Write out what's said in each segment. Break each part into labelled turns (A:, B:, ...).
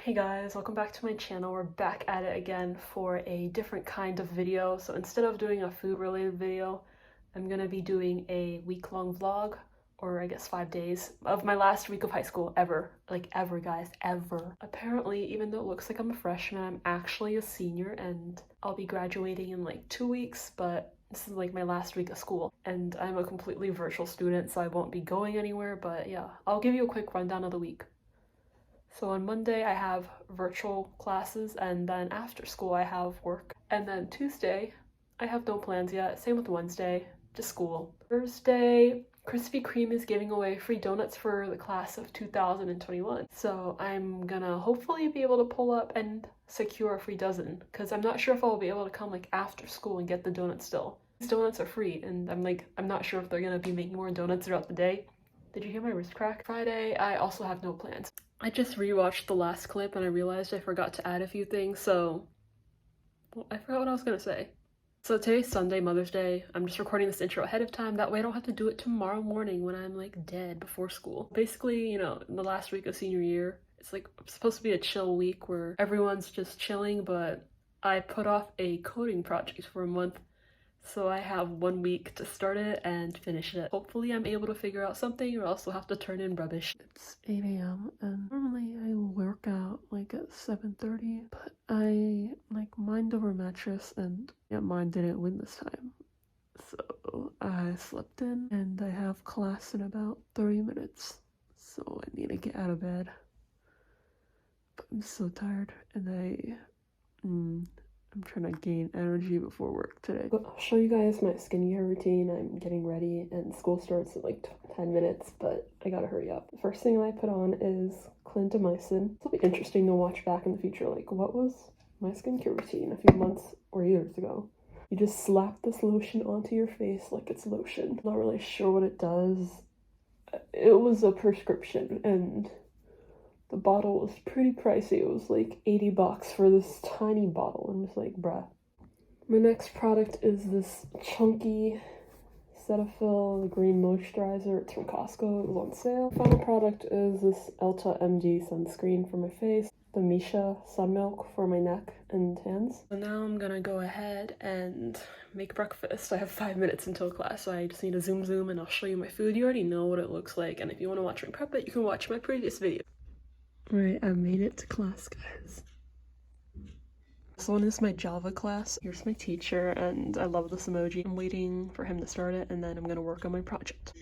A: Hey guys, welcome back to my channel. We're back at it again for a different kind of video. So instead of doing a food related video, I'm gonna be doing a week-long vlog, or I guess 5 days, of my last week of high school ever. Like ever, guys, ever. Apparently, even though it looks like I'm a freshman, I'm actually a senior and I'll be graduating in like 2 weeks, but this is like my last week of school and I'm a completely virtual student, so I won't be going anywhere, but yeah, I'll give you a quick rundown of the week. So on Monday I have virtual classes, and then after school I have work. And then Tuesday, I have no plans yet. Same with Wednesday, just school. Thursday, Krispy Kreme is giving away free donuts for the class of 2021. So I'm gonna hopefully be able to pull up and secure a free dozen, because I'm not sure if I'll be able to come like after school and get the donuts still. These donuts are free, and I'm not sure if they're gonna be making more donuts throughout the day. Did you hear my wrist crack? Friday, I also have no plans. I just rewatched the last clip and I realized I forgot to add a few things, so I forgot what I was gonna say. So today's Sunday, Mother's Day. I'm just recording this intro ahead of time, that way I don't have to do it tomorrow morning when I'm like dead before school. Basically, you know, in the last week of senior year, it's like supposed to be a chill week where everyone's just chilling, but I put off a coding project for a month. So I have 1 week to start it and finish it. Hopefully I'm able to figure out something, or else I'll have to turn in rubbish. It's 8 a.m. and normally I work out like at 7:30, but I like mined over mattress and yeah, mine didn't win this time. So I slept in and I have class in about 30 minutes. So I need to get out of bed. But I'm so tired and I'm trying to gain energy before work today. But I'll show you guys my skincare routine. I'm getting ready and school starts in like 10 minutes, but I gotta hurry up. The first thing I put on is clindamycin. It'll be interesting to watch back in the future, like what was my skincare routine a few months or years ago. You just slap this lotion onto your face like it's lotion. Not really sure what it does. It was a prescription and the bottle was pretty pricey. It was like 80 bucks for this tiny bottle. I'm just like, bruh. My next product is this chunky Cetaphil green moisturizer. It's from Costco. It was on sale. Final product is this Elta MD sunscreen for my face. The Misha Sun Milk for my neck and hands. So now I'm gonna go ahead and make breakfast. I have 5 minutes until class, so I just need to zoom and I'll show you my food. You already know what it looks like, and if you want to watch me prep it, you can watch my previous video. Alright, I made it to class, guys. This one is my Java class. Here's my teacher, and I love this emoji. I'm waiting for him to start it, and then I'm gonna work on my project.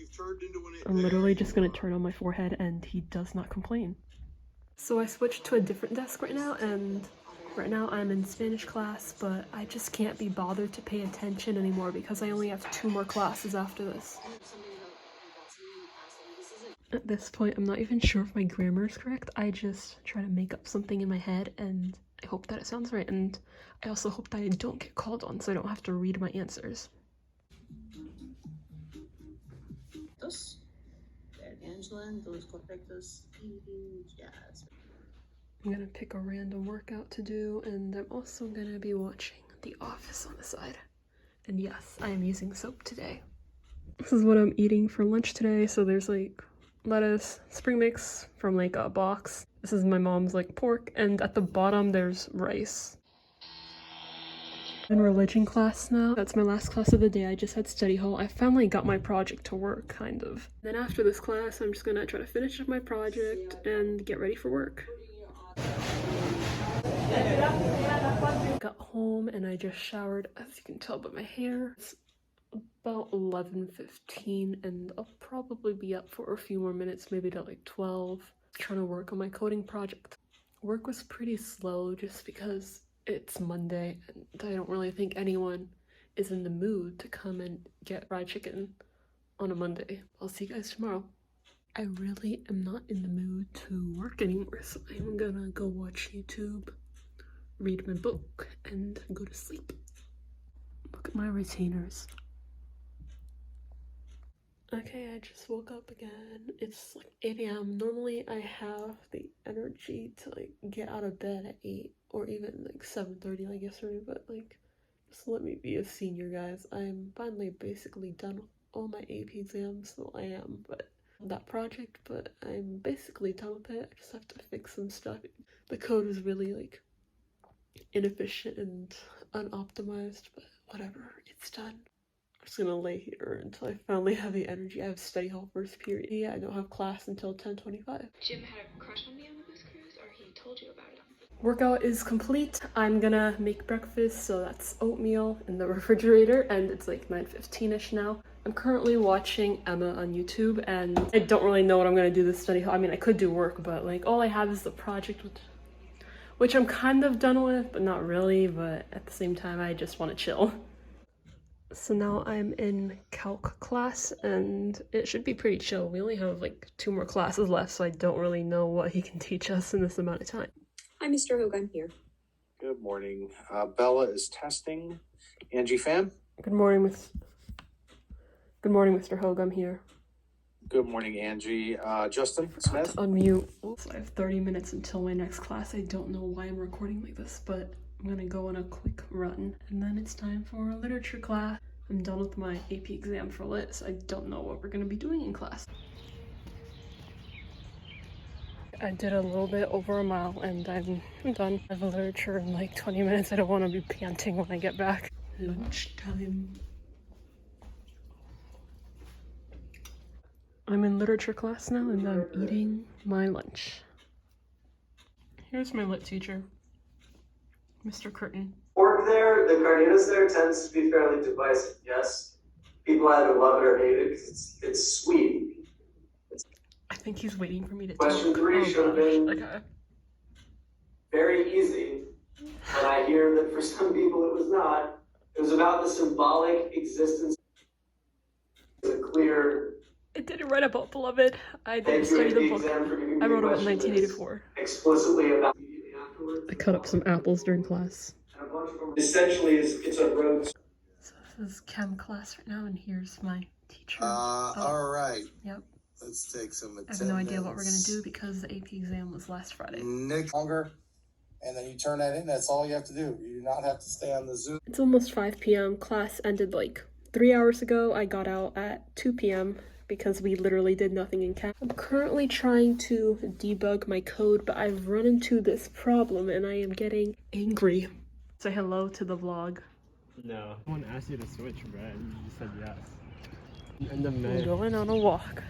A: I'm literally just gonna turn on my forehead, and he does not complain. So I switched to a different desk right now, and right now I'm in Spanish class, but I just can't be bothered to pay attention anymore because I only have 2 more classes after this. At this point, I'm not even sure if my grammar is correct. I just try to make up something in my head and I hope that it sounds right. And I also hope that I don't get called on so I don't have to read my answers. I'm gonna pick a random workout to do, and I'm also gonna be watching The Office on the side. And yes, I am using soap today. This is what I'm eating for lunch today. So there's like lettuce, spring mix from like a box. This is my mom's like pork, and at the bottom there's rice. I'm in religion class now. That's my last class of the day. I just had study hall. I finally got my project to work, kind of. Then after this class, I'm just gonna try to finish up my project and get ready for work. Got home and I just showered, as you can tell by my hair. It's about 11:15 and I'll probably be up for a few more minutes, maybe to like 12, trying to work on my coding project. Work was pretty slow just because it's Monday and I don't really think anyone is in the mood to come and get fried chicken on a Monday. I'll see you guys tomorrow. I really am not in the mood to work anymore, so I'm gonna go watch YouTube, read my book, and go to sleep. Look at my retainers. Okay, I just woke up again. It's like 8 a.m. Normally I have the energy to like get out of bed at 8 or even like 7:30 like yesterday, but like just let me be a senior, guys. I'm finally basically done with all my AP exams, so I am, but that project, but I'm basically done with it. I just have to fix some stuff. The code is really like inefficient and unoptimized, but whatever, it's done. I'm just gonna lay here until I finally have the energy. I have study hall first period. Yeah, I don't have class until 10:25.
B: Jim had a crush on me on the bus cruise, or he told you about it?
A: Workout is complete. I'm gonna make breakfast, so that's oatmeal in the refrigerator, and it's like 9:15ish now. I'm currently watching Emma on YouTube, and I don't really know what I'm gonna do this study hall. I mean, I could do work, but like all I have is the project, which I'm kind of done with, but not really, but at the same time, I just want to chill. So now I'm in calc class, and it should be pretty chill. We only have like 2 more classes left, so I don't really know what he can teach us in this amount of time.
C: Hi, Mr. Hogue, I'm here.
D: Good morning. Bella is testing. Angie Pham?
A: Good morning, Mr. Hogue, I'm here.
D: Good morning, Angie. Justin Smith?
A: Unmute. Oops, I have 30 minutes until my next class. I don't know why I'm recording like this, but I'm gonna go on a quick run, and then it's time for literature class. I'm done with my AP exam for lit, so I don't know what we're gonna be doing in class. I did a little bit over a mile, and I'm done. I have literature in like 20 minutes. I don't want to be panting when I get back. Lunchtime. I'm in literature class now, and I'm eating my lunch. Here's my lit teacher, Mr. Curtin.
E: Work there, the carnitas there tends to be fairly divisive, yes? People either love it or hate it because it's sweet.
A: I think he's waiting for me to
E: Question
A: talk.
E: 3 should have been
A: Okay.
E: very easy, but I hear that for some people it was not. It was about the symbolic existence of a clear.
A: I did it right about Beloved. I didn't study the book. I wrote about 1984.
E: Explicitly about
A: I cut up some apples during class.
E: Essentially, it's a road.
A: So this is chem class right now, and here's my teacher.
F: All right.
A: Yep.
F: Let's take some
A: I have no idea what we're gonna do because the AP exam was last Friday.
F: Nick longer, and then you turn that in. That's all you have to do. You do not have to stay on the Zoom.
A: It's almost 5 p.m. Class ended like 3 hours ago. I got out at 2 p.m. because we literally did nothing in chem. I'm currently trying to debug my code, but I've run into this problem and I am getting angry. Say hello to the vlog.
G: No. Someone asked you to switch, Brad. You just said yes. And the
A: I'm going on a walk.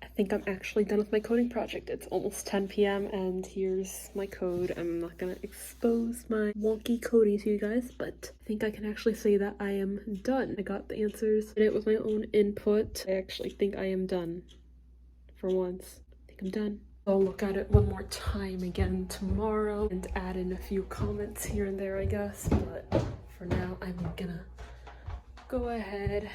A: I think I'm actually done with my coding project. It's almost 10 p.m. and here's my code. I'm not gonna expose my wonky coding to you guys, but I think I can actually say that I am done. I got the answers, did it with my own input. I actually think I am done. For once, I think I'm done. I'll look at it one more time again tomorrow and add in a few comments here and there, I guess, but for now, I'm gonna go ahead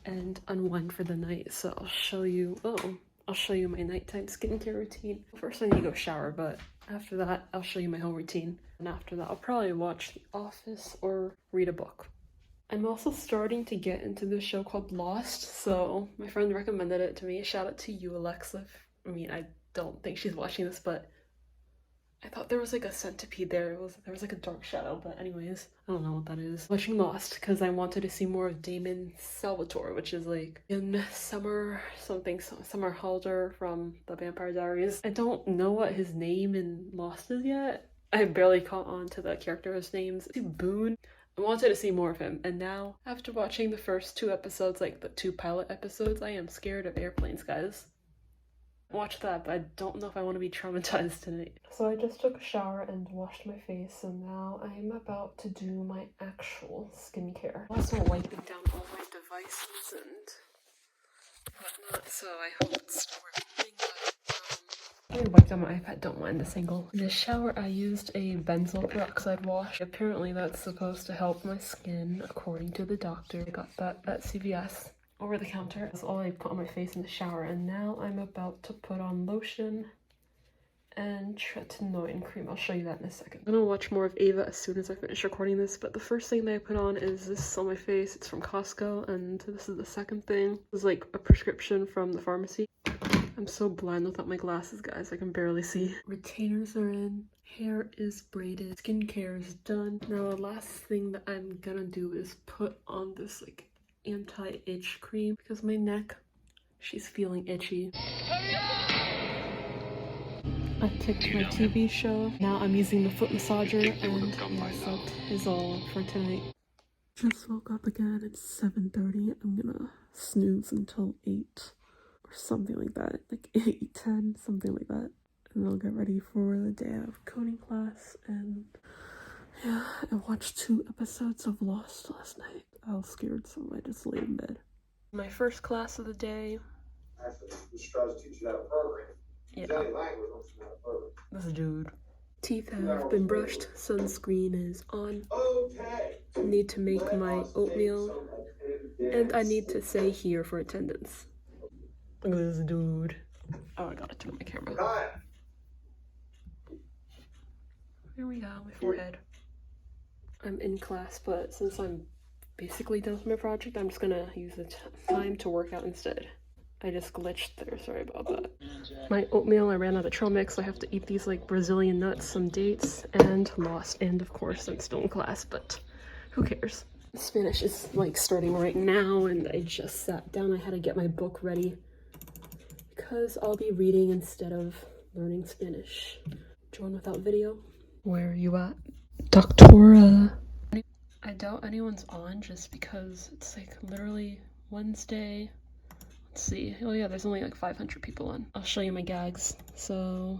A: and unwind for the night. So I'll show you my nighttime skincare routine. First I need to go shower, but after that I'll show you my whole routine. And after that I'll probably watch The Office or read a book. I'm also starting to get into this show called Lost, so my friend recommended it to me. Shout out to you, Alexa. I mean, I don't think she's watching this, but I thought there was like a centipede there. There was like a dark shadow, but anyways, I don't know what that is. Watching Lost because I wanted to see more of Damon Salvatore, which is like in Summer Halder from The Vampire Diaries. I don't know what his name in Lost is yet. I barely caught on to the characters' names. Boone. I wanted to see more of him, and now after watching the first 2 episodes, like the 2 pilot episodes, I am scared of airplanes, guys. Watch that, but I don't know if I want to be traumatized tonight. So I just took a shower and washed my face, and now I'm about to do my actual skincare. I'm also wiping down all my devices and whatnot, so I hope it's still working. I wiped down my iPad, don't mind this angle. In the shower, I used a benzoyl peroxide wash. Apparently that's supposed to help my skin, according to the doctor. I got that at CVS. Over the counter. That's all I put on my face in the shower, and now I'm about to put on lotion and tretinoin cream. I'll show you that in a second. I'm gonna watch more of Ava as soon as I finish recording this, but the first thing that I put on is this on my face. It's from Costco, and this is the second thing. This is like a prescription from the pharmacy. I'm so blind without my glasses, guys. I can barely see. Retainers are in. Hair is braided. Skincare is done. Now the last thing that I'm gonna do is put on this like anti-itch cream because my neck, she's feeling itchy. I picked my TV show. Now I'm using the foot massager, and yes, that is all for tonight. Just woke up again. It's 7:30. I'm gonna snooze until 8 or something like that, like 8:10, something like that, and I'll get ready for the day of coding class. And yeah, I watched 2 episodes of Lost last night. I was scared, so I just laid in bed. My first class of the day. Yeah. This dude. Teeth have been brushed, sunscreen is on. Need to make my oatmeal, and I need to say here for attendance. Look at this dude. Oh, I gotta turn my camera. Here we go, my forehead. I'm in class, but since I'm basically done with my project, I'm just gonna use the time to work out instead. I just glitched there, sorry about that. My oatmeal, I ran out of trail mix, so I have to eat these like Brazilian nuts, some dates, and Lost. And of course, I'm still in class, but who cares? Spanish is like starting right now, and I just sat down. I had to get my book ready because I'll be reading instead of learning Spanish. Join without video. Where are you at? Doctora. I doubt anyone's on just because it's like literally Wednesday. Let's see. Oh yeah, there's only like 500 people on. I'll show you my gags. So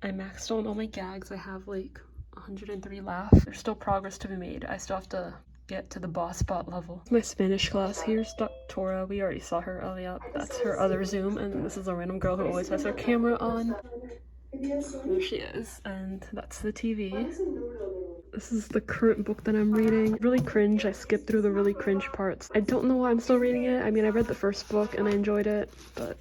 A: I maxed on all my gags. I have like 103 laughs. There's still progress to be made. I still have to get to the boss spot level. My Spanish class. Here's Doctora. We already saw her. Oh yeah, that's her other Zoom. And this is a random girl who always has her camera on. There she is. And that's the TV. This is the current book that I'm reading. Really cringe. I skipped through the really cringe parts. I don't know why I'm still reading it. I mean, I read the first book and I enjoyed it, but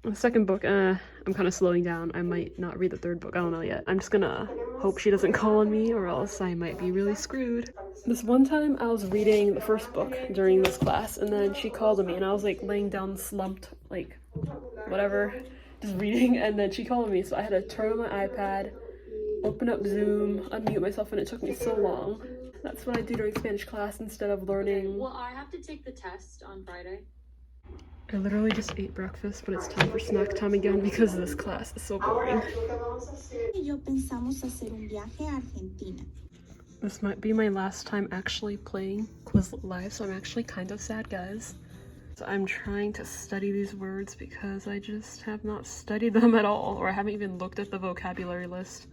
A: the second book, I'm kind of slowing down. I might not read the third book. I don't know yet. I'm just gonna hope she doesn't call on me or else I might be really screwed. This one time I was reading the first book during this class and then she called on me and I was like laying down slumped, like whatever, just reading, and then she called me, so I had to turn on my iPad, open up Zoom, unmute myself, and it took me so long. That's what I do during Spanish class instead of learning.
H: Okay, well, I have to take the test on Friday.
A: I literally just ate breakfast, but it's time for snack time again because this class is so boring. This might be my last time actually playing Quizlet Live, so I'm actually kind of sad, guys. So I'm trying to study these words because I just have not studied them at all, or I haven't even looked at the vocabulary list.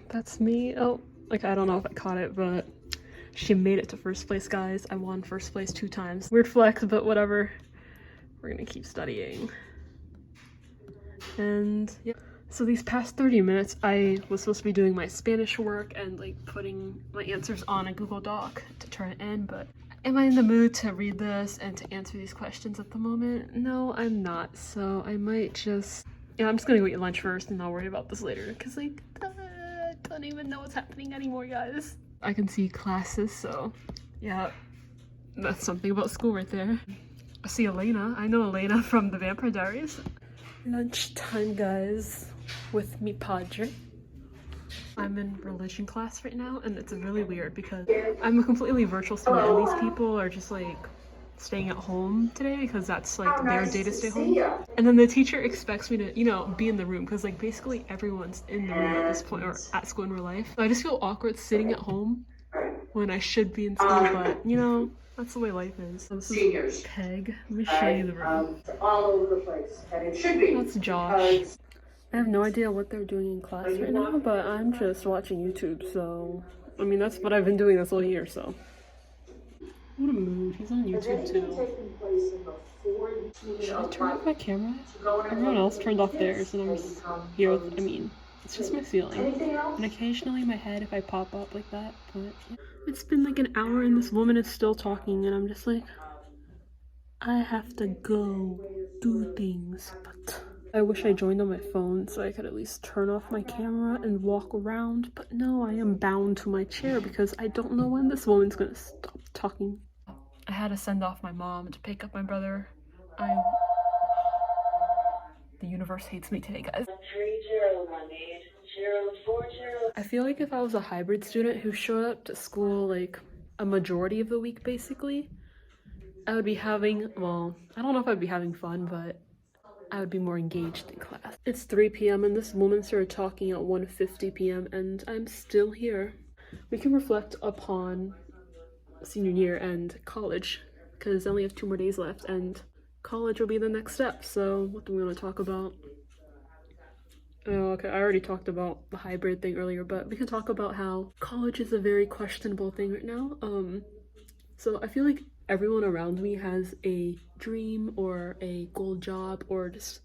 A: That's me. Oh, like I don't know if I caught it, but she made it to first place, guys. I won first place 2 times. Weird flex, but whatever. We're gonna keep studying. And yeah. So these past 30 minutes, I was supposed to be doing my Spanish work and like putting my answers on a Google Doc to turn it in, but am I in the mood to read this and to answer these questions at the moment? No, I'm not. So I might just, yeah, I'm just gonna go eat lunch first and I'll worry about this later because like, I don't even know what's happening anymore, guys. I can see classes, so yeah, that's something about school right there. I see Elena. I know Elena from the Vampire Diaries. Lunchtime, guys, with me padre. I'm in religion class right now, and it's really weird because I'm a completely virtual student, and these people are just like staying at home today because that's like their day to stay home. And then the teacher expects me to, you know, be in the room because like basically everyone's in the room at this point or at school in real life. So I just feel awkward sitting at home when I should be in school, but you know, that's the way life is. So this is Peg. Let me show you the room.
I: All over the place, and it should be.
A: That's Josh. I have no idea what they're doing in class right now, but I'm just watching YouTube, so I mean that's what I've been doing this whole year, so. What a mood. He's on YouTube too. Should I turn off my camera? Everyone else turned off theirs and I'm just here with, I mean, it's just my feeling. And occasionally my head if I pop up like that, but yeah. It's been like an hour and this woman is still talking and I'm just like, I have to go do things, but I wish I joined on my phone so I could at least turn off my camera and walk around, but no, I am bound to my chair because I don't know when this woman's gonna stop talking. I had to send off my mom to pick up my brother. The universe hates me today, guys. I feel like if I was a hybrid student who showed up to school like a majority of the week basically, I would be having, well, I don't know if I'd be having fun, but I would be more engaged in class. It's 3 p.m. and this woman started talking at 1:50 p.m. and I'm still here. We can reflect upon senior year and college because I only have 2 more days left and college will be the next step. So what do we want to talk about? Oh, okay, I already talked about the hybrid thing earlier, but we can talk about how college is a very questionable thing right now. So I feel like everyone around me has a dream or a goal job or just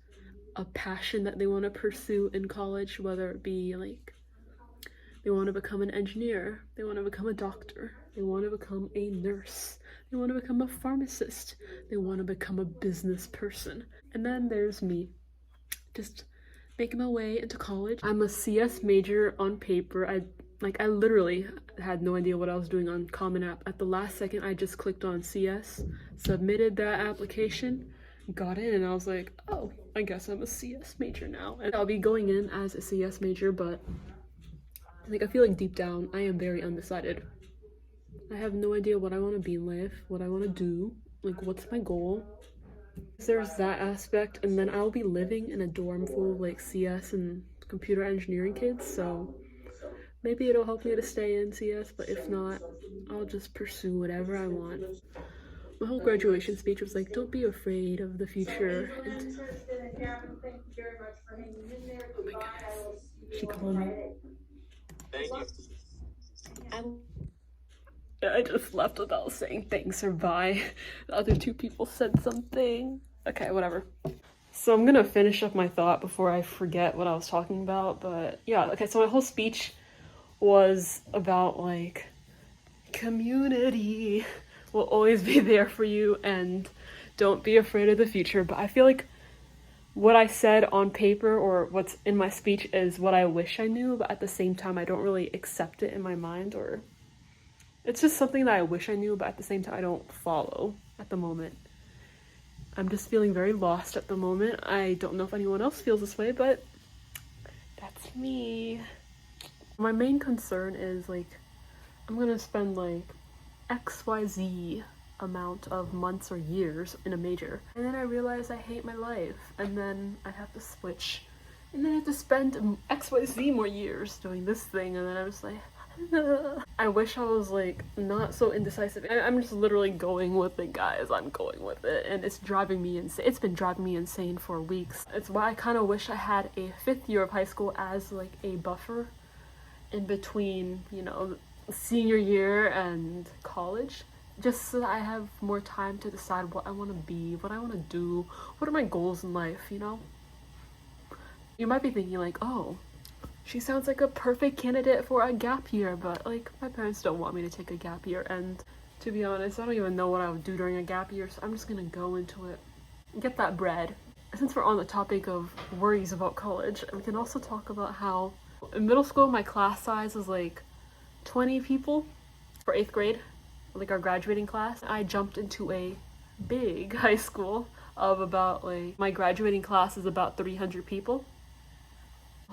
A: a passion that they want to pursue in college, whether it be like they want to become an engineer, they want to become a doctor, they want to become a nurse, they want to become a pharmacist, they want to become a business person. And then there's me, just making my way into college. I'm a CS major on paper. I literally had no idea what I was doing on Common App. At the last second, I just clicked on CS, submitted that application, got in, and I was like, oh, I guess I'm a CS major now. And I'll be going in as a CS major, but like I feel like deep down, I am very undecided. I have no idea what I want to be in life, what I want to do, like what's my goal. There's that aspect, and then I'll be living in a dorm full of like CS and computer engineering kids, so maybe it'll help me to stay in CS, but if not, I'll just pursue whatever I want. My whole graduation speech was like, don't be afraid of the future. And oh my goodness, she called me.
E: Thank you.
A: I just left without saying thanks or bye. The other 2 people said something. Okay, whatever. So I'm gonna finish up my thought before I forget what I was talking about, but yeah, okay, so my whole speech was about like community will always be there for you and don't be afraid of the future. But I feel like what I said on paper or what's in my speech is what I wish I knew, but at the same time I don't really accept it in my mind, or it's just something that I wish I knew, but at the same time I don't follow at the moment. I'm just feeling very lost at the moment. I don't know if anyone else feels this way, but that's me. My main concern is like I'm gonna spend like XYZ amount of months or years in a major, and then I realize I hate my life, and then I have to switch, and then I have to spend XYZ more years doing this thing, and then I'm just like I wish I was like not so indecisive. I'm just literally going with it, guys. I'm going with it, and it's driving me insane. It's been driving me insane for weeks. It's why I kind of wish I had a 5th year of high school as like a buffer in between, you know, senior year and college, just so that I have more time to decide what I want to be, what I want to do, what are my goals in life, you know? You might be thinking like, oh, she sounds like a perfect candidate for a gap year, but like my parents don't want me to take a gap year, and to be honest, I don't even know what I would do during a gap year, so I'm just gonna go into it and get that bread. Since we're on the topic of worries about college, we can also talk about how in middle school my class size was like 20 people for 8th grade, like our graduating class. I jumped into a big high school of about like, my graduating class is about 300 people.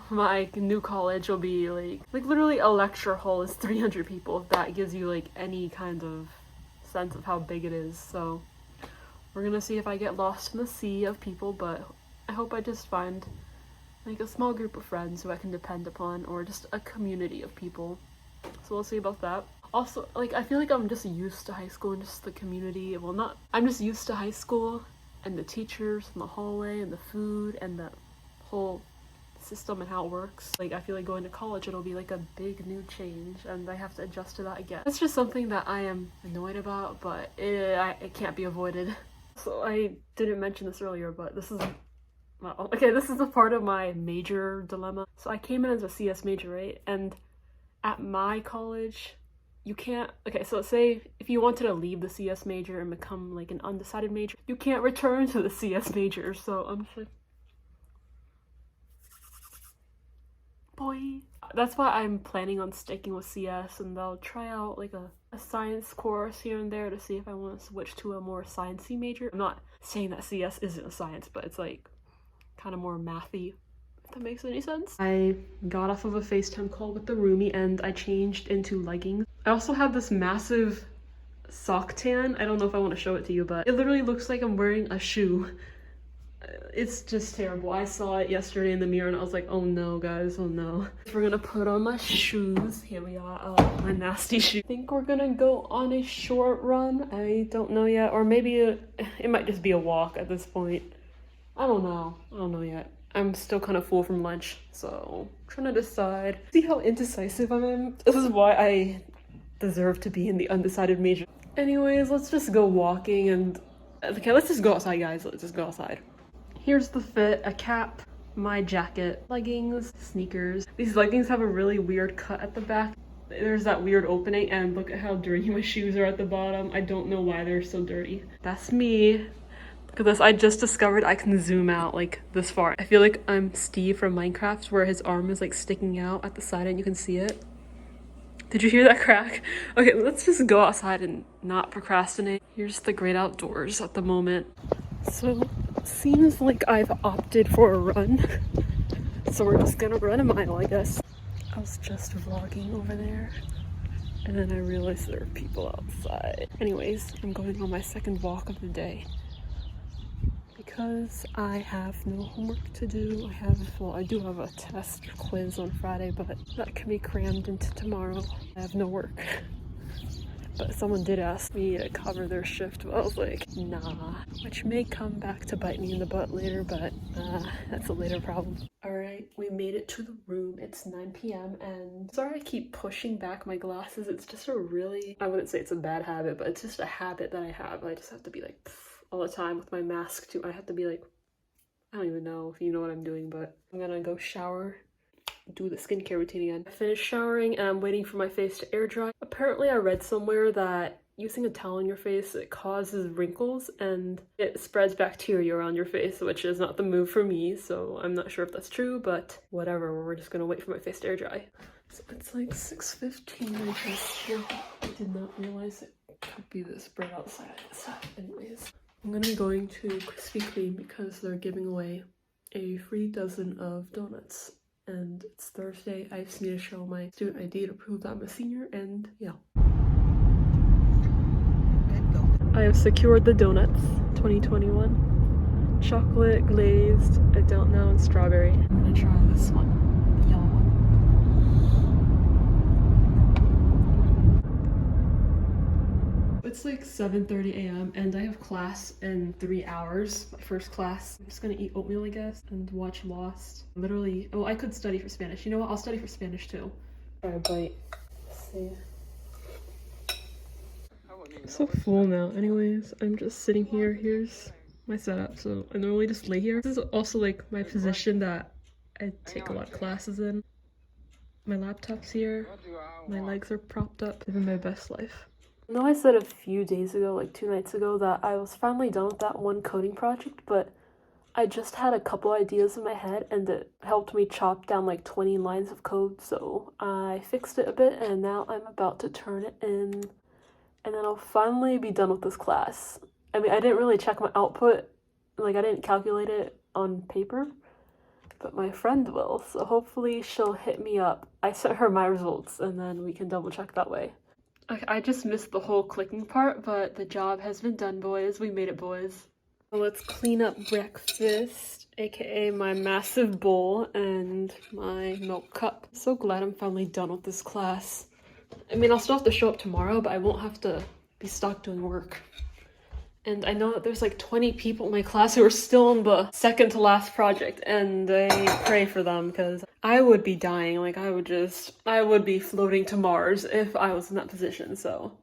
A: My new college will be like literally a lecture hall is 300 people, if that gives you like any kind of sense of how big it is. So we're gonna see if I get lost in the sea of people, but I hope I just find like a small group of friends who I can depend upon, or just a community of people. So we'll see about that. Also, like I feel like I'm just used to high school and just the community. Well, not, I'm just used to high school and the teachers and the hallway and the food and the whole system and how it works. Like I feel like going to college, it'll be like a big new change and I have to adjust to that again. It's just something that I am annoyed about, but it can't be avoided. So I didn't mention this earlier, but this is this is a part of my major dilemma. So I came in as a CS major, right? And at my college, you can't, okay, so let's say if you wanted to leave the CS major and become like an undecided major, you can't return to the CS major. So I'm just like, boy. That's why I'm planning on sticking with CS, and I'll try out like a science course here and there to see if I want to switch to a more sciencey major. I'm not saying that CS isn't a science, but it's like kind of more mathy, if that makes any sense. I got off of a FaceTime call with the roomie and I changed into leggings. I also have this massive sock tan. I don't know if I want to show it to you, but it literally looks like I'm wearing a shoe. It's just terrible. I saw it yesterday in the mirror and I was like, oh no, guys, oh no. We're gonna put on my shoes. Here we are. Oh, my nasty shoes. I think we're gonna go on a short run. I don't know yet. Or maybe it might just be a walk at this point. I don't know. I don't know yet. I'm still kind of full from lunch, so I'm trying to decide. See how indecisive I am? This is why I deserve to be in the undecided major. Anyways, let's just go walking and... Okay, let's just go outside, guys. Let's just go outside. Here's the fit: a cap, my jacket, leggings, sneakers. These leggings have a really weird cut at the back. There's that weird opening, and look at how dirty my shoes are at the bottom. I don't know why they're so dirty. That's me. Look at this. I just discovered I can zoom out like this far. I feel like I'm Steve from Minecraft, where his arm is like sticking out at the side and you can see it. Did you hear that crack? Okay, let's just go outside and not procrastinate. Here's the great outdoors at the moment. So, seems like I've opted for a run. So we're just gonna run a mile, I guess. I was just vlogging over there, and then I realized there are people outside. Anyways, I'm going on my second walk of the day because I have no homework to do. I do have a test or quiz on Friday, but that can be crammed into tomorrow. I have no work. But someone did ask me to cover their shift, but I was like, nah. Which may come back to bite me in the butt later, but that's a later problem. Alright, we made it to the room. It's 9 p.m. and sorry I keep pushing back my glasses. It's just a really, I wouldn't say it's a bad habit, but it's just a habit that I have. I just have to be like all the time with my mask too. I have to be like, I don't even know if you know what I'm doing, but I'm gonna go shower, do the skincare routine again. I finished showering and I'm waiting for my face to air dry. Apparently I read somewhere that using a towel on your face, it causes wrinkles and it spreads bacteria around your face, which is not the move for me, so I'm not sure if that's true, but whatever, we're just gonna wait for my face to air dry. So it's like 6:15 I did not realize it could be this bright outside. So anyways, I'm gonna be going to Krispy Kreme because they're giving away a free dozen of donuts. And it's Thursday. I just need to show my student ID to prove that I'm a senior, and yeah. I have secured the donuts, 2021. Chocolate, glazed, I don't know, and strawberry. I'm gonna try this one, the yellow one. It's like 7:30 a.m. and I have class in 3 hours, my first class. I'm just gonna eat oatmeal, I guess, and watch Lost. Literally, oh, I could study for Spanish. You know what? I'll study for Spanish too. Try a bite. Let's see. I'm so full now. Anyways, I'm just sitting here. Here's my setup. So I normally just lay here. This is also like my position that I take a lot of classes in. My laptop's here. My legs are propped up. Living my best life. I know I said a few days ago, like 2 nights ago, that I was finally done with that one coding project, but I just had a couple ideas in my head and it helped me chop down like 20 lines of code, so I fixed it a bit and now I'm about to turn it in and then I'll finally be done with this class. I mean, I didn't really check my output, like I didn't calculate it on paper, but my friend will, so hopefully she'll hit me up. I sent her my results and then we can double check that way. Okay, I just missed the whole clicking part, but the job has been done, boys. We made it, boys. So let's clean up breakfast, aka my massive bowl and my milk cup. I'm so glad I'm finally done with this class. I mean, I'll still have to show up tomorrow, but I won't have to be stuck doing work. And I know that there's like 20 people in my class who are still on the second to last project, and I pray for them because I would be dying. Like I would be floating to Mars if I was in that position, so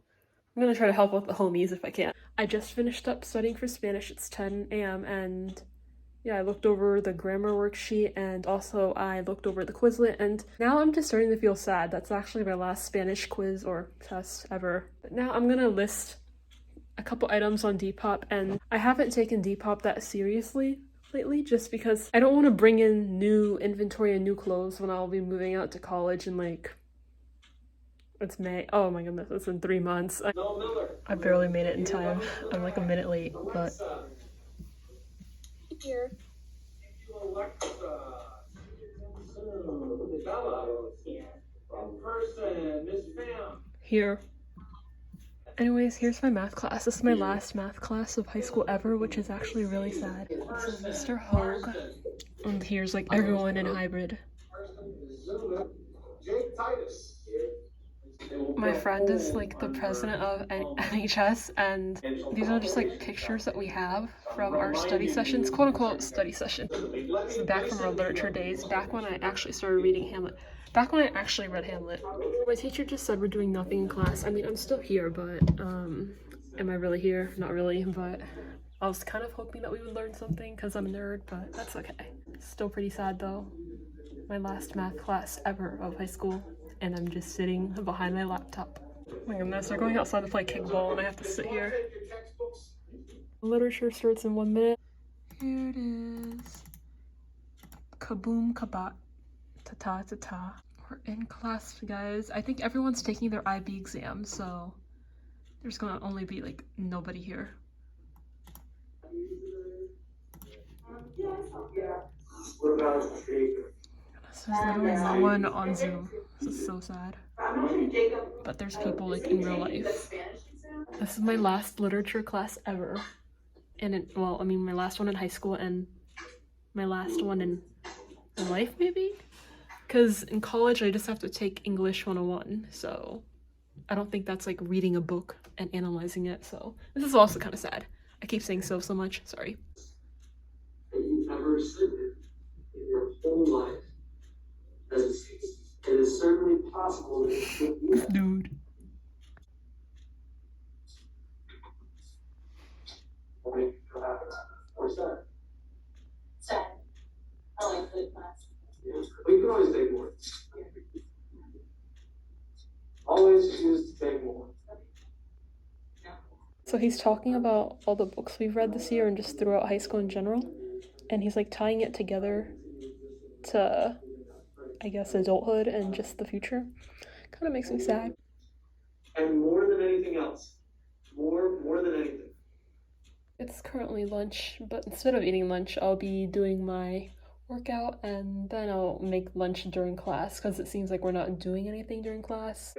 A: I'm gonna try to help out the homies if I can. I just finished up studying for Spanish. It's 10 a.m. and yeah, I looked over the grammar worksheet and also I looked over the Quizlet, and now I'm just starting to feel sad. That's actually my last Spanish quiz or test ever. But now I'm gonna list a couple items on Depop, and I haven't taken Depop that seriously lately just because I don't want to bring in new inventory and new clothes when I'll be moving out to college in like, it's May. Oh my goodness, it's in 3 months. I barely made it in time. I'm like a minute late, but
C: Here.
A: here. Anyways, here's my math class. This is my last math class of high school ever, which is actually really sad. This is Mr. Hogue, and here's like everyone in hybrid. My friend is like the president of NHS, and these are just like pictures that we have from our study sessions, quote unquote study session. This is back from our literature days, back when I actually started reading Hamlet. Back when I actually read Hamlet. My teacher just said we're doing nothing in class. I mean, I'm still here, but am I really here? Not really, but I was kind of hoping that we would learn something because I'm a nerd, but that's okay. Still pretty sad though. My last math class ever of high school, and I'm just sitting behind my laptop. Oh my goodness, they're going outside to play kickball and I have to sit here. Literature starts in 1 minute. Here it is. Kaboom kabat. Ta-ta ta-ta. We're in class, guys. I think everyone's taking their IB exam, so there's gonna only be like nobody here. So there's literally no one on Zoom. This is so sad. But there's people like in real life. This is my last literature class ever. And well, I mean my last one in high school and my last one in life maybe? Because in college I just have to take English 101, so I don't think that's like reading a book and analyzing it, so this is also kind of sad. I keep saying so much, sorry.
E: That you've ever said it in your whole life. It is certainly possible that it could be that.
A: Dude.
E: What's that?
H: Sad. I like the class.
E: Yeah. But you can always take more. Always choose to take more.
A: So he's talking about all the books we've read this year and just throughout high school in general. And he's like tying it together to, I guess, adulthood and just the future. Kind of makes me sad.
E: And more than anything else. More than anything.
A: It's currently lunch, but instead of eating lunch, I'll be doing my workout and then I'll make lunch during class because it seems like we're not doing anything during class.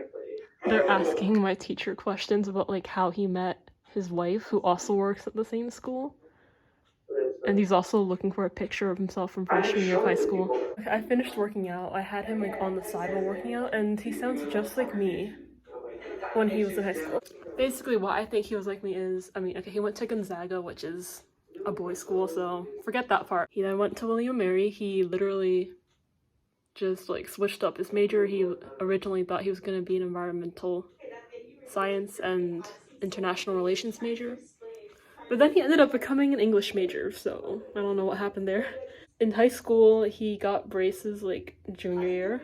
A: They're asking my teacher questions about like how he met his wife, who also works at the same school. And he's also looking for a picture of himself from freshman year of high school. Okay, I finished working out. I had him like on the side while working out, and he sounds just like me when he was in high school. Basically what I think he was like me is, I mean, okay, he went to Gonzaga, which is a boys' school, so forget that part. He then went to William & Mary. He literally just like switched up his major. He originally thought he was going to be an environmental science and international relations major, but then he ended up becoming an English major, so I don't know what happened there. In high school, he got braces like junior year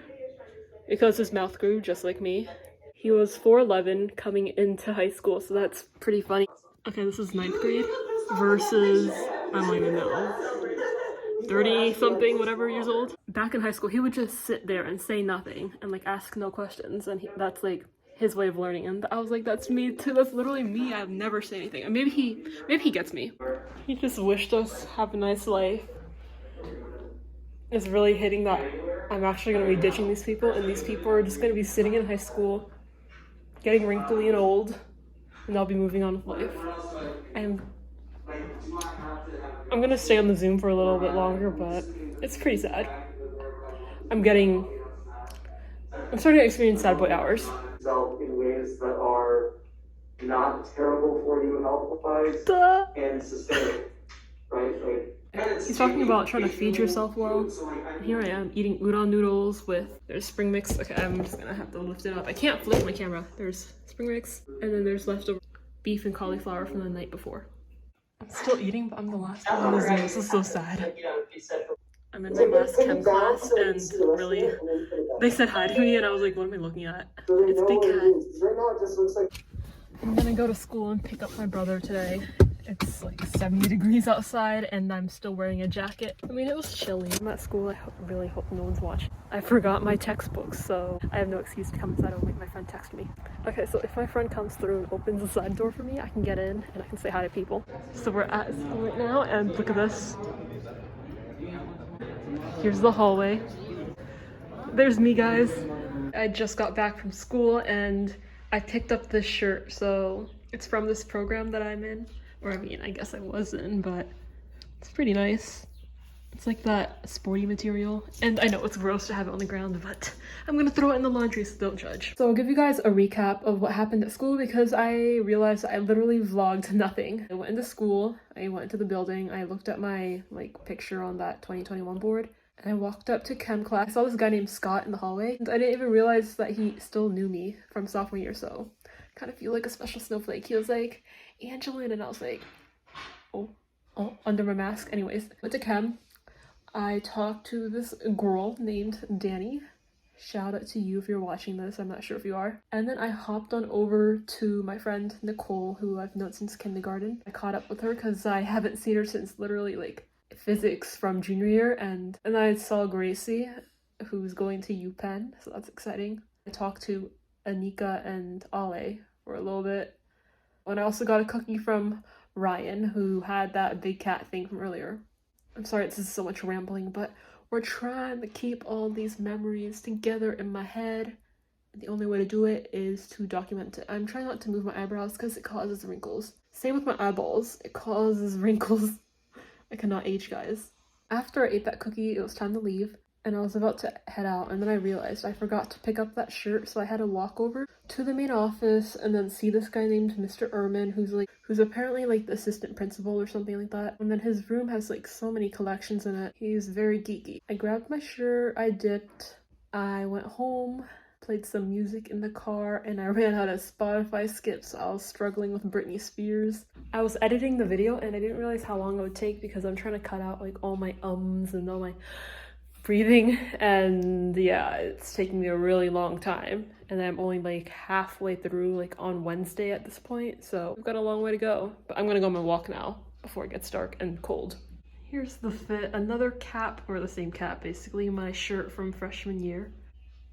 A: because his mouth grew just like me. He was 4'11" coming into high school, so that's pretty funny. Okay, this is 9th grade versus, I don't even know, 30-something, whatever years old. Back in high school, he would just sit there and say nothing and like ask no questions, and that's like his way of learning. And I was like, that's me too. That's literally me. I've never said anything. And maybe he gets me. He just wished us have a nice life. It's really hitting that I'm actually going to be ditching these people, and these people are just going to be sitting in high school, getting wrinkly and old, and I'll be moving on with life. I'm going to stay on the Zoom for a little bit longer, but it's pretty sad. I'm starting to experience sad boy hours.
E: In ways that are not terrible for you health-wise and sustainable, right?
A: He's talking about trying to feed yourself well. Here I am eating udon noodles with, there's spring mix. Okay, I'm just gonna have to lift it up. I can't flip my camera. There's spring mix, and then there's leftover beef and cauliflower from the night before. I'm still eating, but I'm the last one on the Zoom. This is so sad. I'm in my last chem class, and really, they said hi to me, and I was like, what am I looking at? It's Big Cat. I'm gonna go to school and pick up my brother today. It's like 70 degrees outside, and I'm still wearing a jacket. I mean, it was chilly. I'm at school. I really hope no one's watching. I forgot my textbooks, so I have no excuse to come inside and make my friend text me. Okay, so if my friend comes through and opens the side door for me, I can get in, and I can say hi to people. So we're at school right now, and look at this. Here's the hallway. There's me, guys. I just got back from school, and I picked up this shirt, so it's from this program that I'm in. Or I mean, I guess I was in, but it's pretty nice. It's like that sporty material. And I know it's gross to have it on the ground, but I'm gonna throw it in the laundry, so don't judge. So I'll give you guys a recap of what happened at school because I realized I literally vlogged nothing. I went into school, I went into the building, I looked at my like picture on that 2021 board, and I walked up to chem class. I saw this guy named Scott in the hallway, and I didn't even realize that he still knew me from sophomore year, so kind of feel like a special snowflake. He was like, Angeline, and I was like, oh, under my mask. Anyways, went to chem. I talked to this girl named Danny. Shout out to you if you're watching this, I'm not sure if you are. And then I hopped on over to my friend Nicole, who I've known since kindergarten. I caught up with her because I haven't seen her since literally like physics from junior year, and I saw Gracie, who's going to UPenn, so that's exciting. I talked to Anika and Ale for a little bit. And I also got a cookie from Ryan, who had that big cat thing from earlier. I'm sorry this is so much rambling, but we're trying to keep all these memories together in my head. The only way to do it is to document it. I'm trying not to move my eyebrows because it causes wrinkles. Same with my eyeballs, it causes wrinkles. I cannot age, guys. After I ate that cookie, it was time to leave, and I was about to head out, and then I realized I forgot to pick up that shirt, so I had to walk over to the main office and then see this guy named Mr. Ehrman, who's apparently like the assistant principal or something like that. And then his room has like so many collections in it. He's very geeky. I grabbed my shirt, I dipped, I went home, played some music in the car, and I ran out of Spotify skips. I was struggling with Britney Spears. I was editing the video and I didn't realize how long it would take because I'm trying to cut out like all my ums and all my breathing, and yeah, it's taking me a really long time, and I'm only like halfway through, like on Wednesday at this point, so I've got a long way to go. But I'm gonna go on my walk now before it gets dark and cold. Here's the fit. Another cap, or the same cap basically, my shirt from freshman year,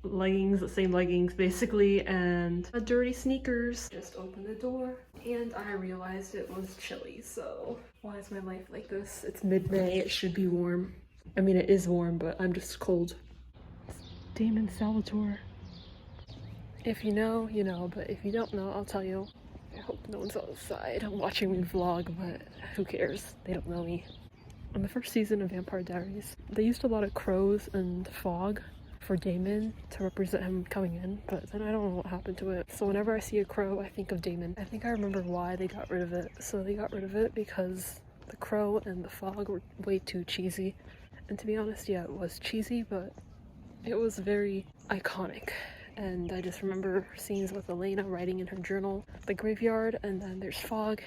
A: leggings, the same leggings basically, and a dirty sneakers. Just opened the door and I realized it was chilly, so why is my life like this? It's mid-May, it should be warm. I mean, it is warm, but I'm just cold. It's Damon Salvatore. If you know, you know, but if you don't know, I'll tell you. I hope no one's outside watching me vlog, but who cares? They don't know me. On the first season of Vampire Diaries, they used a lot of crows and fog for Damon to represent him coming in, but then I don't know what happened to it. So whenever I see a crow, I think of Damon. I think I remember why they got rid of it. So they got rid of it because the crow and the fog were way too cheesy. And to be honest, yeah, it was cheesy, but it was very iconic. And I just remember scenes with Elena writing in her journal, the graveyard, and then there's fog,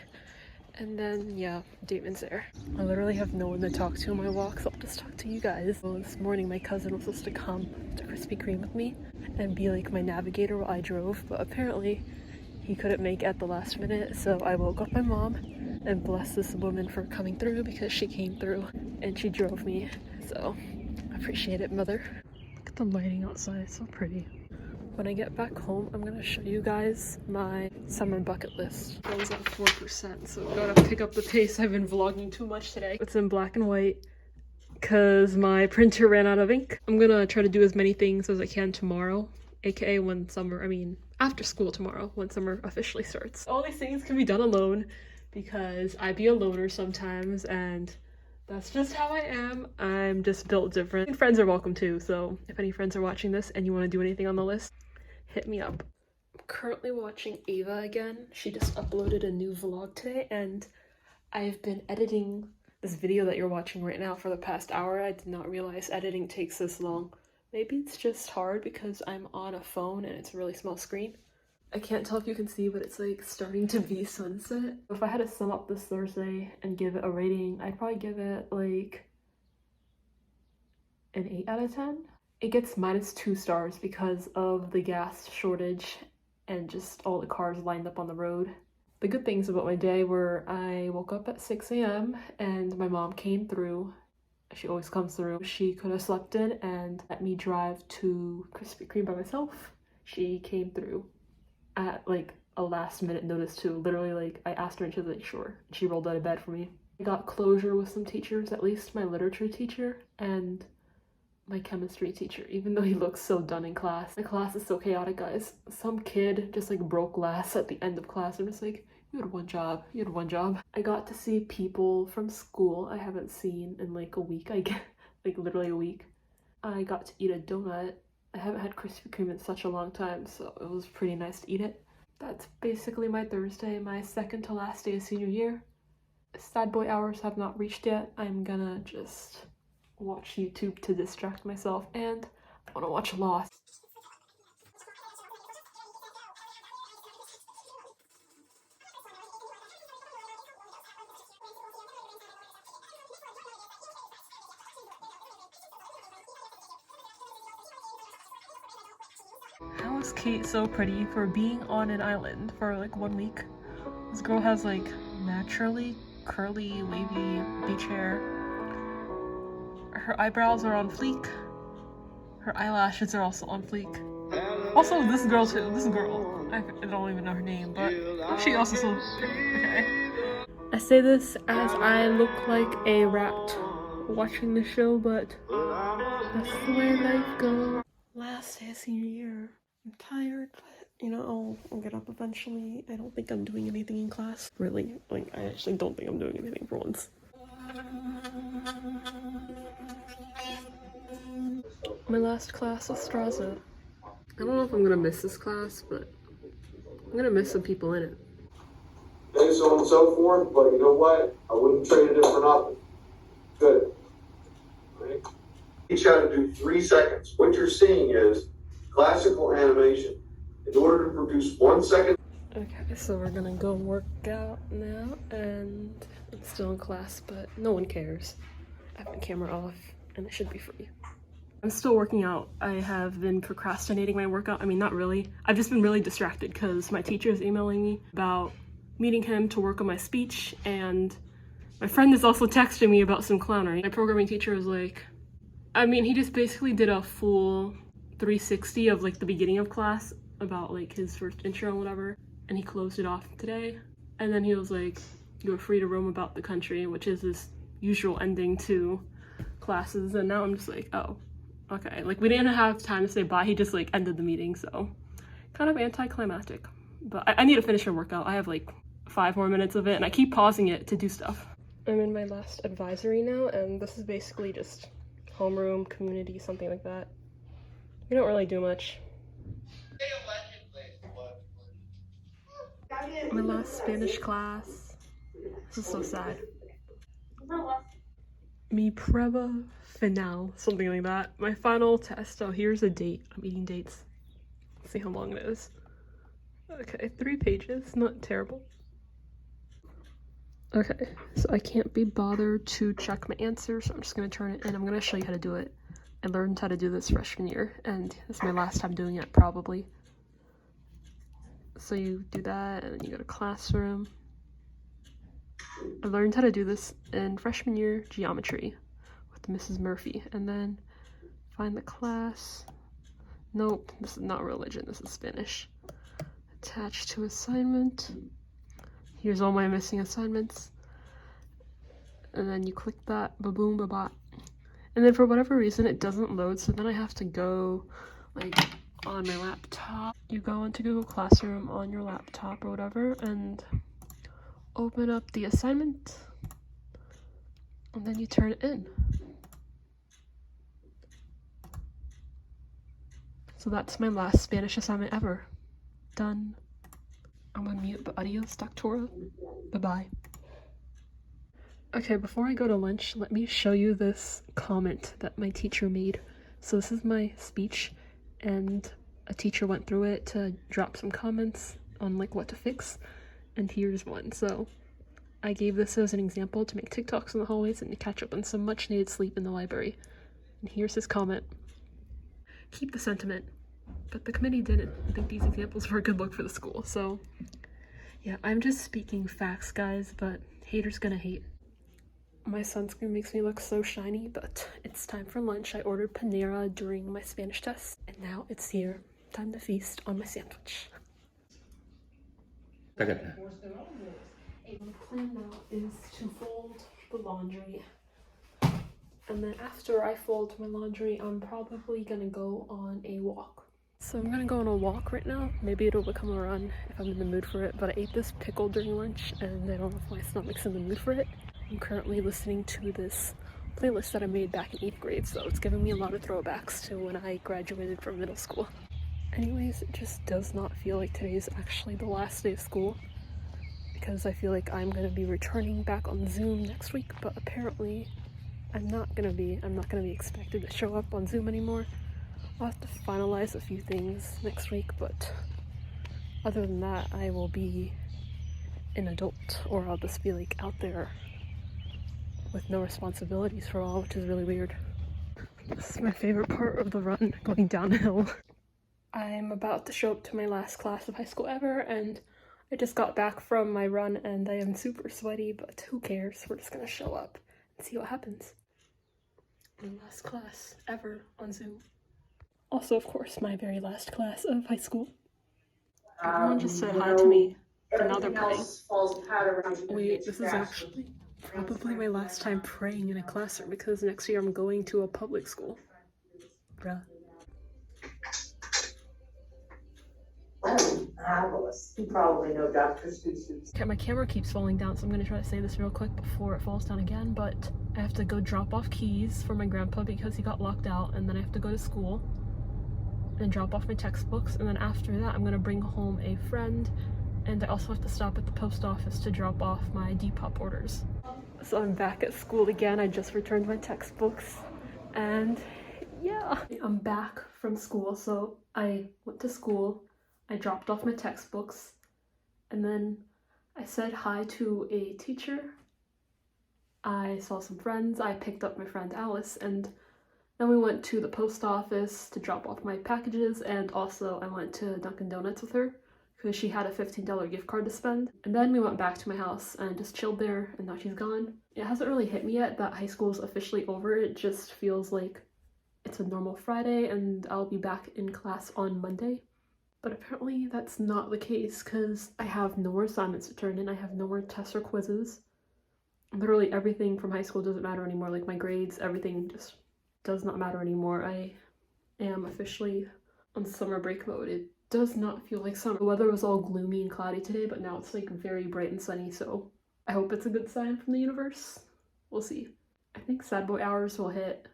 A: and then, yeah, Damon's there. I literally have no one to talk to on my walk, so I'll just talk to you guys. Well, this morning my cousin was supposed to come to Krispy Kreme with me and be like my navigator while I drove, but apparently he couldn't make it at the last minute, so I woke up my mom and blessed this woman for coming through because she came through and she drove me. So I appreciate it, mother. Look at the lighting outside, it's so pretty. When I get back home, I'm gonna show you guys my summer bucket list. I was at 4%, so gotta pick up the pace. I've been vlogging too much today. It's in black and white because my printer ran out of ink. I'm gonna try to do as many things as I can tomorrow, aka after school tomorrow, when summer officially starts. All these things can be done alone because I be a loner sometimes, and that's just how I am. I'm just built different. And friends are welcome too, so if any friends are watching this and you want to do anything on the list, hit me up. I'm currently watching Ava again. She just uploaded a new vlog today, and I've been editing this video that you're watching right now for the past hour. I did not realize editing takes this long. Maybe it's just hard because I'm on a phone and it's a really small screen. I can't tell if you can see, but it's like starting to be sunset. If I had to sum up this Thursday and give it a rating, I'd probably give it like an 8 out of 10. It gets -2 stars because of the gas shortage and just all the cars lined up on the road. The good things about my day were I woke up at 6 a.m. and my mom came through. She always comes through. She could have slept in and let me drive to Krispy Kreme by myself. She came through at like a last minute notice too. Literally, like, I asked her and she was like, sure. She rolled out of bed for me. I got closure with some teachers, at least my literature teacher, and my chemistry teacher, even though he looks so done in class. The class is so chaotic, guys. Some kid just like broke glass at the end of class. I'm just like, you had one job. You had one job. I got to see people from school I haven't seen in like a week. I get like literally a week. I got to eat a donut. I haven't had Krispy Kreme in such a long time, so it was pretty nice to eat it. That's basically my Thursday, my second to last day of senior year. Sad boy hours have not reached yet. I'm gonna just watch YouTube to distract myself, and I wanna watch Lost. How is Kate so pretty for being on an island for like 1 week? This girl has like naturally curly, wavy beach hair. Her eyebrows are on fleek. Her eyelashes are also on fleek. Also, this girl too. This girl. I don't even know her name, but she also so pretty. Okay. I say this as I look like a rat watching the show, but that's the way life goes. Last day of senior year. I'm tired, but you know, I'll get up eventually. I don't think I'm doing anything in class. Really, like, I actually don't think I'm doing anything for once. My last class was Straza. I don't know if I'm gonna miss this class, but I'm gonna miss some people in it.
E: And so on and so forth, but you know what? I wouldn't trade it in for nothing. Good. Right? Teach how to do 3 seconds. What you're seeing is classical animation. In order to produce 1 second.
A: Okay, so we're gonna go work out now, and I'm still in class, but no one cares. I have my camera off, and it should be free. I'm still working out. I have been procrastinating my workout. I mean, not really. I've just been really distracted because my teacher is emailing me about meeting him to work on my speech, and my friend is also texting me about some clownery. My programming teacher was like, I mean, he just basically did a full 360 of like the beginning of class about like his first intro and whatever, and he closed it off today. And then he was like, you are free to roam about the country, which is his usual ending to classes. And now I'm just like, oh, okay. Like, we didn't have time to say bye. He just like ended the meeting, so kind of anticlimactic. But I need to finish my workout. I have like 5 more minutes of it, and I keep pausing it to do stuff. I'm in my last advisory now, and this is basically just homeroom, community, something like that. We don't really do much. My last Spanish class. This is so sad. Mi prueba final, something like that. My final test. Oh, here's a date. I'm eating dates. Let's see how long it is. Okay, 3 pages. Not terrible. Okay, so I can't be bothered to check my answers, so I'm just gonna turn it in. I'm gonna show you how to do it. I learned how to do this freshman year, and this is my last time doing it, probably. So you do that, and then you go to classroom. I learned how to do this in freshman year geometry with Mrs. Murphy, and then find the class. Nope, this is not religion, this is Spanish. Attached to assignment. Here's all my missing assignments. And then you click that, ba-boom, ba-bot. And then for whatever reason, it doesn't load, so then I have to go, like, on my laptop. You go into Google Classroom on your laptop or whatever, and open up the assignment, and then you turn it in. So that's my last Spanish assignment ever. Done. I'm on mute, but adios, doctora. Bye-bye. Okay, before I go to lunch, let me show you this comment that my teacher made. So this is my speech, and a teacher went through it to drop some comments on like what to fix, and here's one. So I gave this as an example to make TikToks in the hallways and to catch up on some much needed sleep in the library. And here's his comment. Keep the sentiment, but the committee didn't think these examples were a good look for the school. So yeah, I'm just speaking facts, guys, but haters gonna hate. My sunscreen makes me look so shiny, but it's time for lunch. I ordered Panera during my Spanish test, and now it's here. Time to feast on my sandwich. My plan now is to fold the laundry And then after I fold my laundry, I'm probably gonna go on a walk. So I'm gonna go on a walk right now. Maybe it'll become a run if I'm in the mood for it, but I ate this pickle during lunch and I don't know if my stomach's in the mood for it. I'm currently listening to this playlist that I made back in 8th grade, so it's giving me a lot of throwbacks to when I graduated from middle school. Anyways, it just does not feel like today is actually the last day of school, because I feel like I'm gonna be returning back on Zoom next week, but apparently I'm not gonna be expected to show up on Zoom anymore. I'll have to finalize a few things next week, but other than that, I will be an adult, or I'll just be like out there with no responsibilities for a while, which is really weird. This is my favorite part of the run, going downhill. I'm about to show up to my last class of high school ever, and I just got back from my run and I am super sweaty, but who cares? We're just gonna show up and see what happens. My last class ever on Zoom. Also, of course, my very last class of high school. Everyone just said hi to me, and now they're praying. Wait, this is actually probably my last time praying in a classroom, because next year I'm going to a public school. Bruh.
I: Marvelous. You probably know Dr. Seuss.
A: Okay, my camera keeps falling down, so I'm gonna try to say this real quick before it falls down again, but I have to go drop off keys for my grandpa because he got locked out, and then I have to go to school and drop off my textbooks, and then after that I'm gonna bring home a friend, and I also have to stop at the post office to drop off my Depop orders. So I'm back at school again. I just returned my textbooks, and yeah, I'm back from school. So I went to school, I dropped off my textbooks, and then I said hi to a teacher. I saw some friends. I picked up my friend Alice, and then we went to the post office to drop off my packages, and also I went to Dunkin' Donuts with her because she had a $15 gift card to spend. And then we went back to my house and just chilled there, and now she's gone. It hasn't really hit me yet that high school is officially over. It just feels like it's a normal Friday and I'll be back in class on Monday. But apparently that's not the case, because I have no more assignments to turn in, I have no more tests or quizzes. Literally everything from high school doesn't matter anymore, like my grades, everything just does not matter anymore. I am officially on summer break mode. It does not feel like summer. The weather was all gloomy and cloudy today, but now it's like very bright and sunny, so I hope it's a good sign from the universe. We'll see. I think sad boy hours will hit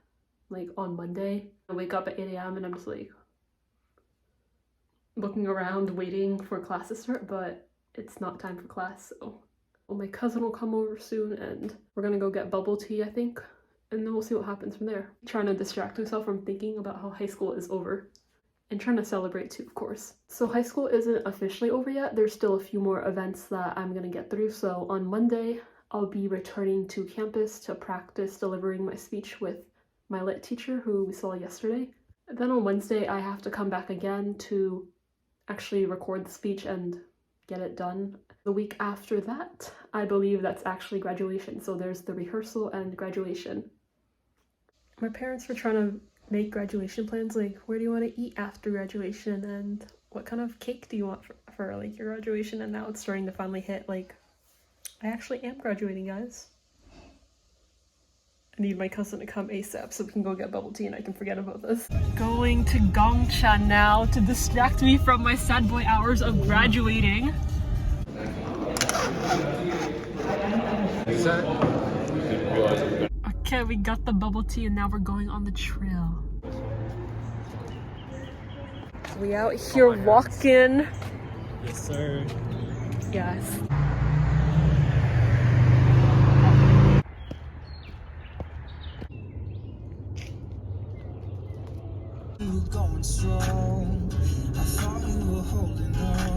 A: like on Monday. I wake up at 8 a.m. and I'm just like looking around waiting for class to start, but it's not time for class, so well, my cousin will come over soon and we're gonna go get bubble tea, I think, and then we'll see what happens from there. I'm trying to distract myself from thinking about how high school is over and trying to celebrate too, of course. So high school isn't officially over yet. There's still a few more events that I'm gonna get through. So on Monday I'll be returning to campus to practice delivering my speech with my lit teacher who we saw yesterday. And then on Wednesday I have to come back again to actually record the speech and get it done. The week after that, I believe that's actually graduation. So there's the rehearsal and graduation. My parents were trying to make graduation plans, like where do you want to eat after graduation and what kind of cake do you want for like your graduation, and now it's starting to finally hit, like I actually am graduating, guys. I need my cousin to come ASAP so we can go get bubble tea and I can forget about this. Going to Gongcha now to distract me from my sad boy hours of graduating. Okay, we got the bubble tea and now we're going on the trail. We out here walking.
G: Yes, sir.
A: Yes.
J: Going strong. I thought we were holding on.